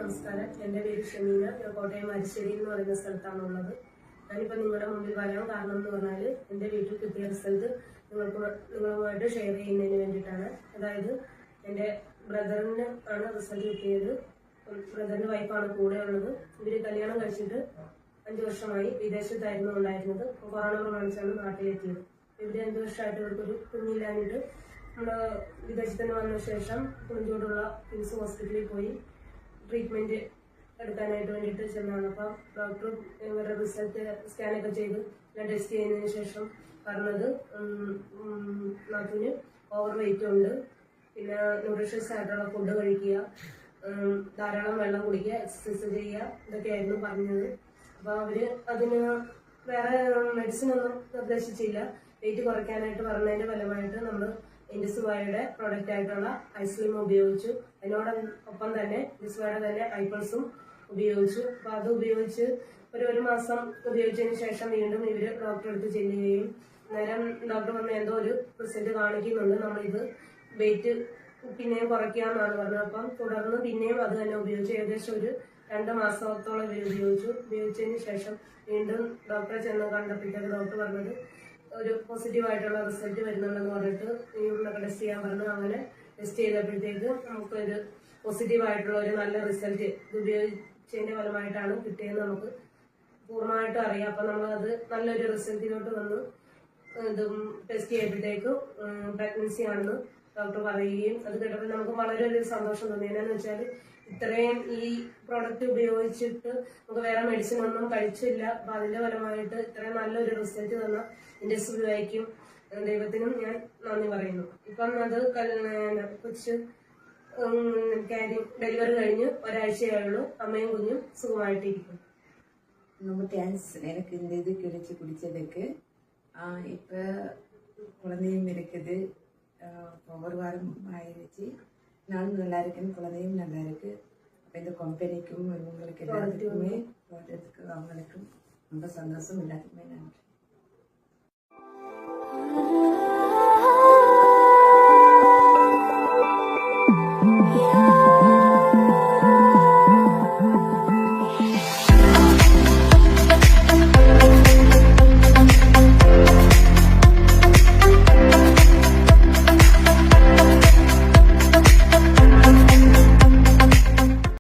നമസ്കാരം. എൻ്റെ പേര് ഷമീന. ഞാൻ കോട്ടയം അരിശ്ശേരി എന്ന് പറയുന്ന സ്ഥലത്താണുള്ളത്. ഞാനിപ്പോൾ നിങ്ങളുടെ മുമ്പിൽ വരാൻ കാരണം എന്ന് പറഞ്ഞാൽ എൻ്റെ വീട്ടിൽ കിട്ടിയ റിസൾട്ട് നിങ്ങളുമായിട്ട് ഷെയർ ചെയ്യുന്നതിന് വേണ്ടിയിട്ടാണ്. അതായത് എൻ്റെ ബ്രദറിന് ആണ് റിസൾട്ട് കിട്ടിയത്. ബ്രദറിൻ്റെ വൈഫാണ് കൂടെ ഉള്ളത്. ഇവർ കല്യാണം കഴിച്ചിട്ട് 5 വർഷമായി. വിദേശത്തായിരുന്നു ഉണ്ടായിരുന്നത്. കൊറോണ പ്രമാണിച്ചാണ് നാട്ടിലെത്തിയത്. ഇവർ 5 വർഷമായിട്ട് ഇവർക്കൊരു കുഞ്ഞില്ലാഞ്ഞിട്ട് നമ്മൾ വിദേശത്ത് നിന്ന് വന്ന ശേഷം കുഞ്ഞോടുള്ള കിംസ് ഹോസ്പിറ്റലിൽ പോയി ട്രീറ്റ്മെന്റ് എടുക്കാനായിട്ട് വേണ്ടിയിട്ട് ചെന്നാണ്. അപ്പം ഡോക്ടർ ഇവരുടെ റിസൾട്ട് സ്കാനൊക്കെ ചെയ്ത് ടെസ്റ്റ് ചെയ്യുന്നതിന് ശേഷം പറഞ്ഞത് നാട്ടിന് ഓവർ വെയിറ്റ് ഉണ്ട്, പിന്നെ ന്യൂട്രീഷ്യസ് ആയിട്ടുള്ള ഫുഡ് കഴിക്കുക, ധാരാളം വെള്ളം കുടിക്കുക, എക്സസൈസ് ചെയ്യുക, ഇതൊക്കെയായിരുന്നു പറഞ്ഞത്. അപ്പോൾ അവര് അതിന് വേറെ മെഡിസിൻ ഒന്നും നിർദ്ദേശിച്ചില്ല. വെയിറ്റ് കുറയ്ക്കാനായിട്ട് പറഞ്ഞതിന്റെ ഫലമായിട്ട് നമ്മൾ ഇൻഡിസുവായുടെ പ്രൊഡക്റ്റ് ആയിട്ടുള്ള ഐസ്ലിം ഉപയോഗിച്ചു. അതിനോടൊപ്പം തന്നെ ഇൻഡിസുവായുടെ തന്നെ ഐപ്പൾസും ഉപയോഗിച്ചു. അപ്പൊ അത് ഉപയോഗിച്ച് ഒരു മാസം ഉപയോഗിച്ചതിന് ശേഷം വീണ്ടും ഇവര് ഡോക്ടറെ അടുത്ത് ചെല്ലുകയും നേരം ഡോക്ടർ പറഞ്ഞ എന്തോ ഒരു റിസൾട്ട് കാണിക്കുന്നുണ്ട്, നമ്മളിത് വെയിറ്റ് പിന്നെയും കുറയ്ക്കാമെന്നാണ് പറഞ്ഞത്. അപ്പം തുടർന്ന് പിന്നെയും അത് തന്നെ ഉപയോഗിച്ചു. ഏകദേശം ഒരു 2 മാസത്തോളം ഇവർ ഉപയോഗിച്ചതിന് ശേഷം വീണ്ടും ഡോക്ടറെ ചെന്ന് കണ്ടപ്പോഴത്തേക്ക് ഡോക്ടർ പറഞ്ഞത് ഒരു പോസിറ്റീവായിട്ടുള്ള റിസൾട്ട് വരുന്നുണ്ടെന്ന് പറഞ്ഞിട്ട് യൂറിനൊക്കെ ടെസ്റ്റ് ചെയ്യാൻ പറഞ്ഞു. അങ്ങനെ ടെസ്റ്റ് ചെയ്തപ്പോഴത്തേക്ക് നമുക്കൊരു പോസിറ്റീവായിട്ടുള്ള ഒരു നല്ല റിസൾട്ട് ഇത് ഉപയോഗിച്ചതിന്റെ ഫലമായിട്ടാണ് കിട്ടിയെന്ന് നമുക്ക് പൂർണ്ണമായിട്ടും അറിയാം. അപ്പൊ നമ്മളത് നല്ലൊരു റിസൾട്ടിലോട്ട് വന്ന് ഇതും ടെസ്റ്റ് ചെയ്തപ്പോഴത്തേക്ക് പ്രഗ്നൻസി ആണെന്ന് ഡോക്ടർ പറയുകയും അത് കേട്ടപ്പോൾ നമുക്ക് വളരെ ഒരു സന്തോഷം തോന്നി. എന്നാന്ന് വെച്ചാൽ ഇത്രയും ഈ പ്രോഡക്റ്റ് ഉപയോഗിച്ചിട്ട് നമുക്ക് വേറെ മെഡിസിൻ ഒന്നും കഴിച്ചില്ല. അപ്പൊ അതിന്റെ ഫലമായിട്ട് ഇത്രയും നല്ലൊരു റിസൾട്ട് തന്ന എന്റെ സുഖമായിരിക്കും ദൈവത്തിനും ഞാൻ നന്ദി പറയുന്നു. ഇപ്പം അത് കൊച്ച് ഡെലിവറി കഴിഞ്ഞ് ഒരാഴ്ചയായുള്ളൂ. അമ്മയും കുഞ്ഞും സുഖമായിട്ടിരിക്കും. ரொம்ப தேங்க்ஸ் எனக்கு இந்த இது கிடைச்சி குடித்ததுக்கு. இப்போ குழந்தையும் இருக்குது. ஒரு வாரம் ஆயிடுச்சு. நானும் நல்லா இருக்கேன், குழந்தையும் நல்லா இருக்கு. அப்போ இந்த கம்பெனிக்கும் இவங்களுக்கு எல்லாத்துக்குமே ப்ராடக்ட்டுக்கு அவங்களுக்கும் ரொம்ப சந்தோஷம். எல்லாத்துக்குமே நன்றி.